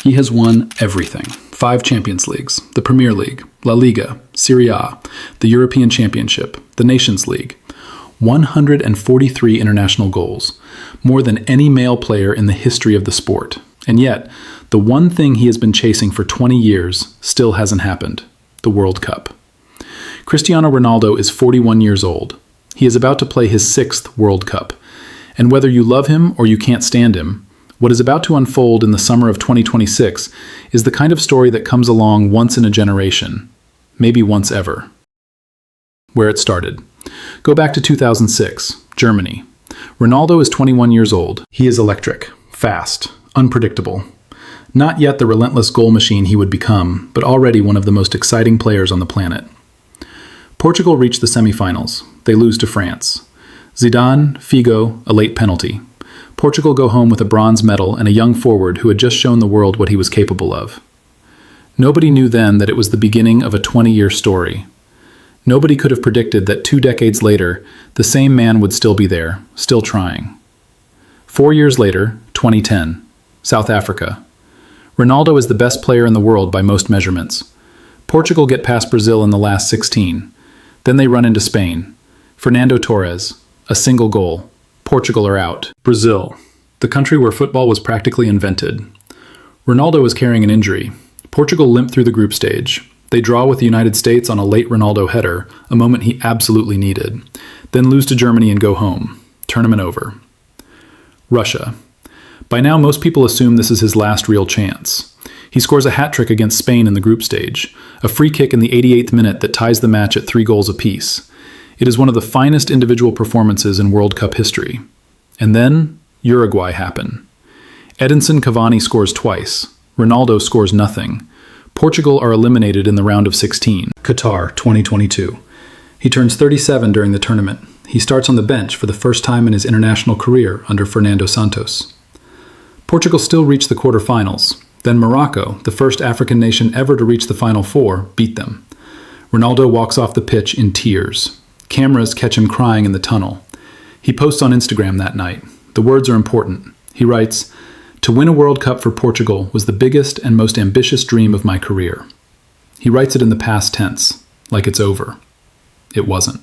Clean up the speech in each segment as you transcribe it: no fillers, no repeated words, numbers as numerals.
He has won everything. 5 Champions Leagues, the Premier League, La Liga, Serie A, the European Championship, the Nations League, 143 international goals, more than any male player in the history of the sport. And yet, the one thing he has been chasing for 20 years still hasn't happened: the World Cup. Cristiano Ronaldo is 41 years old. He is about to play his 6th World Cup. And whether you love him or you can't stand him, what is about to unfold in the summer of 2026 is the kind of story that comes along once in a generation, maybe once ever. Where it started. Go back to 2006, Germany. Ronaldo is 21 years old. He is electric, fast, unpredictable. Not yet the relentless goal machine he would become, but already one of the most exciting players on the planet. Portugal reached the semifinals. They lose to France. Zidane, Figo, a late penalty. Portugal go home with a bronze medal and a young forward who had just shown the world what he was capable of. Nobody knew then that it was the beginning of a 20-year story. Nobody could have predicted that 2 decades later, the same man would still be there, still trying. 4 years later, 2010, South Africa. Ronaldo is the best player in the world by most measurements. Portugal get past Brazil in the last 16. Then they run into Spain. Fernando Torres, a single goal. Portugal are out. Brazil, the country where football was practically invented. Ronaldo is carrying an injury. Portugal limp through the group stage. They draw with the United States on a late Ronaldo header, a moment he absolutely needed. Then lose to Germany and go home. Tournament over. Russia. By now, most people assume this is his last real chance. He scores a hat-trick against Spain in the group stage, a free kick in the 88th minute that ties the match at 3 goals apiece. It is one of the finest individual performances in World Cup history. And then, Uruguay happen. Edinson Cavani scores twice. Ronaldo scores nothing. Portugal are eliminated in the round of 16. Qatar, 2022. He turns 37 during the tournament. He starts on the bench for the first time in his international career under Fernando Santos. Portugal still reach the quarterfinals. Then Morocco, the first African nation ever to reach the Final Four, beat them. Ronaldo walks off the pitch in tears. Cameras catch him crying in the tunnel. He posts on Instagram that night. The words are important. He writes, "To win a World Cup for Portugal was the biggest and most ambitious dream of my career." He writes it in the past tense, like it's over. It wasn't.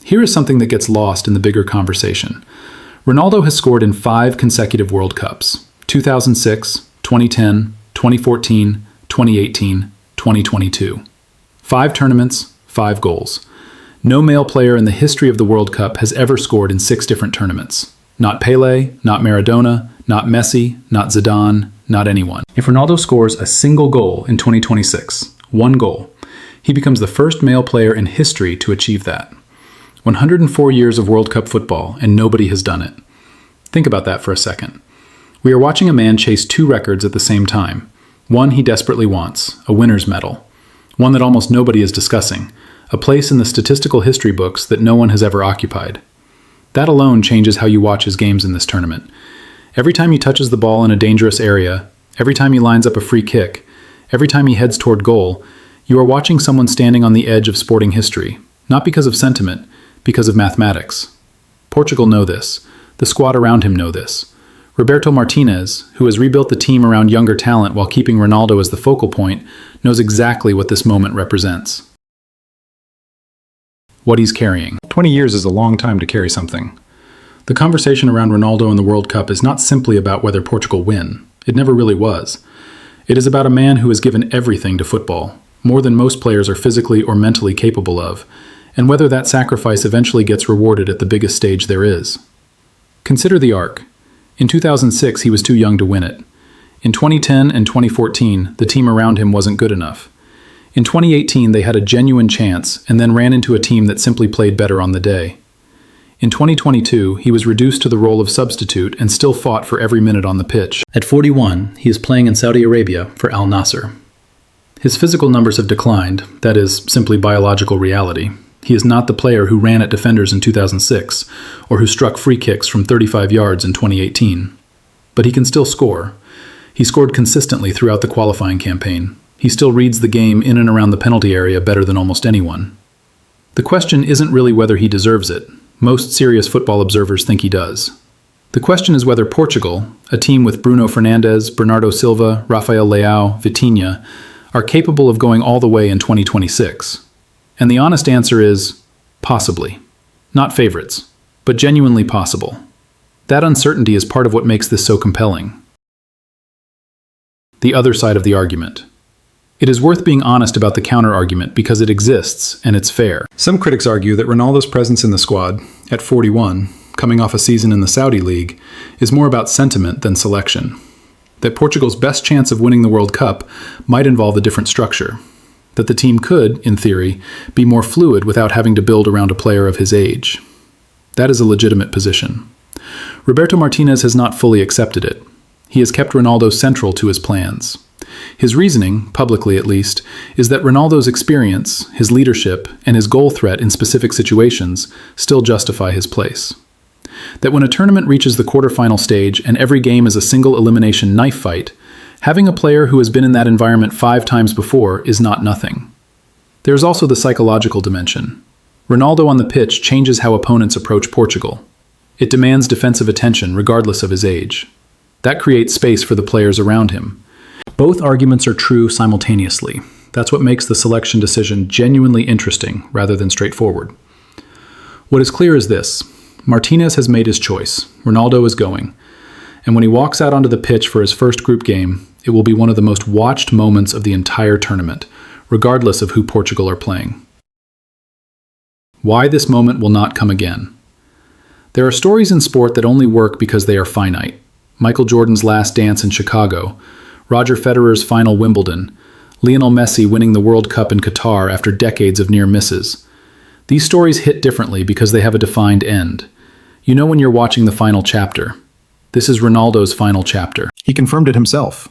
Here is something that gets lost in the bigger conversation. Ronaldo has scored in 5 consecutive World Cups: 2006, 2010, 2014, 2018, 2022. 5 tournaments, 5 goals. No male player in the history of the World Cup has ever scored in 6 different tournaments. Not Pele, not Maradona, not Messi, not Zidane, not anyone. If Ronaldo scores a single goal in 2026, 1 goal, he becomes the first male player in history to achieve that. 104 years of World Cup football, and nobody has done it. Think about that for a second. We are watching a man chase 2 records at the same time. One he desperately wants, a winner's medal. One that almost nobody is discussing, a place in the statistical history books that no one has ever occupied. That alone changes how you watch his games in this tournament. Every time he touches the ball in a dangerous area, every time he lines up a free kick, every time he heads toward goal, you are watching someone standing on the edge of sporting history, not because of sentiment, because of mathematics. Portugal know this. The squad around him know this. Roberto Martinez, who has rebuilt the team around younger talent while keeping Ronaldo as the focal point, knows exactly what this moment represents. What he's carrying. 20 years is a long time to carry something. The conversation around Ronaldo and the World Cup is not simply about whether Portugal win. It never really was. It is about a man who has given everything to football, more than most players are physically or mentally capable of, and whether that sacrifice eventually gets rewarded at the biggest stage there is. Consider the arc. In 2006, he was too young to win it. In 2010 and 2014, the team around him wasn't good enough. In 2018, they had a genuine chance and then ran into a team that simply played better on the day. In 2022, he was reduced to the role of substitute and still fought for every minute on the pitch. At 41, he is playing in Saudi Arabia for Al Nassr. His physical numbers have declined, that is, simply biological reality. He is not the player who ran at defenders in 2006, or who struck free kicks from 35 yards in 2018. But he can still score. He scored consistently throughout the qualifying campaign. He still reads the game in and around the penalty area better than almost anyone. The question isn't really whether he deserves it. Most serious football observers think he does. The question is whether Portugal, a team with Bruno Fernandes, Bernardo Silva, Rafael Leao, Vitinha, are capable of going all the way in 2026. And the honest answer is possibly. Not favorites, but genuinely possible. That uncertainty is part of what makes this so compelling. The other side of the argument. It is worth being honest about the counter-argument because it exists and it's fair. Some critics argue that Ronaldo's presence in the squad, at 41, coming off a season in the Saudi League, is more about sentiment than selection. That Portugal's best chance of winning the World Cup might involve a different structure. That the team could, in theory, be more fluid without having to build around a player of his age. That is a legitimate position. Roberto Martinez has not fully accepted it. He has kept Ronaldo central to his plans. His reasoning, publicly at least, is that Ronaldo's experience, his leadership, and his goal threat in specific situations still justify his place. That when a tournament reaches the quarterfinal stage and every game is a single elimination knife fight, having a player who has been in that environment 5 times before is not nothing. There is also the psychological dimension. Ronaldo on the pitch changes how opponents approach Portugal. It demands defensive attention regardless of his age. That creates space for the players around him. Both arguments are true simultaneously. That's what makes the selection decision genuinely interesting rather than straightforward. What is clear is this. Martinez has made his choice. Ronaldo is going. And when he walks out onto the pitch for his first group game, it will be one of the most watched moments of the entire tournament, regardless of who Portugal are playing. Why this moment will not come again? There are stories in sport that only work because they are finite. Michael Jordan's last dance in Chicago, Roger Federer's final Wimbledon, Lionel Messi winning the World Cup in Qatar after decades of near misses. These stories hit differently because they have a defined end. You know when you're watching the final chapter. This is Ronaldo's final chapter. He confirmed it himself.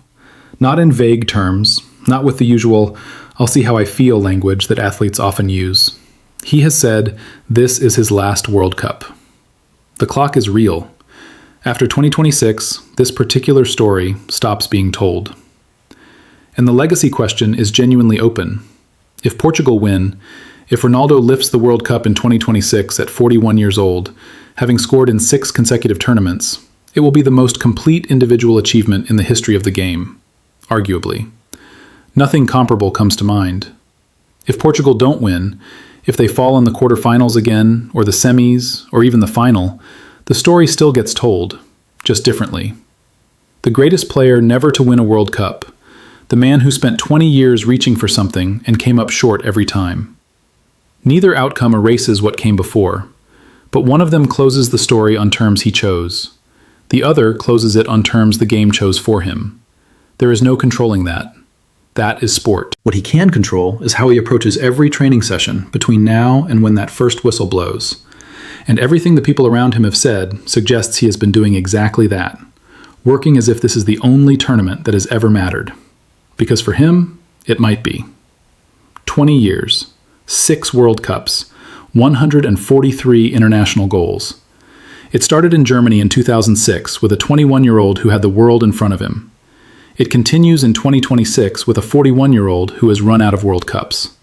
Not in vague terms, not with the usual, "I'll see how I feel" language that athletes often use. He has said this is his last World Cup. The clock is real. After 2026, this particular story stops being told. And the legacy question is genuinely open. If Portugal win, if Ronaldo lifts the World Cup in 2026 at 41 years old, having scored in 6 consecutive tournaments, it will be the most complete individual achievement in the history of the game, arguably. Nothing comparable comes to mind. If Portugal don't win, if they fall in the quarterfinals again, or the semis, or even the final, the story still gets told, just differently. The greatest player never to win a World Cup, the man who spent 20 years reaching for something and came up short every time. Neither outcome erases what came before, but one of them closes the story on terms he chose. The other closes it on terms the game chose for him. There is no controlling that. That is sport. What he can control is how he approaches every training session between now and when that first whistle blows. And everything the people around him have said suggests he has been doing exactly that, working as if this is the only tournament that has ever mattered. Because for him, it might be. 20 years, 6 World Cups, 143 international goals. It started in Germany in 2006 with a 21-year-old who had the world in front of him. It continues in 2026 with a 41-year-old who has run out of World Cups.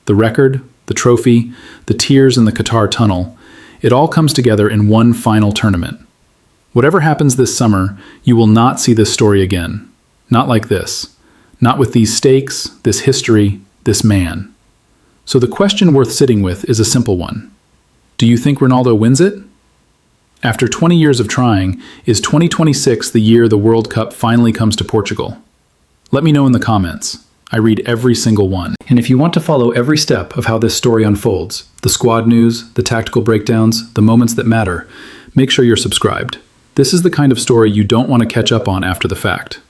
The record, the trophy, the tears in the Qatar tunnel, it all comes together in one final tournament. Whatever happens this summer, you will not see this story again. Not like this. Not with these stakes, this history, this man. So the question worth sitting with is a simple one. Do you think Ronaldo wins it? After 20 years of trying, is 2026 the year the World Cup finally comes to Portugal? Let me know in the comments. I read every single one. And if you want to follow every step of how this story unfolds, the squad news, the tactical breakdowns, the moments that matter, make sure you're subscribed. This is the kind of story you don't want to catch up on after the fact.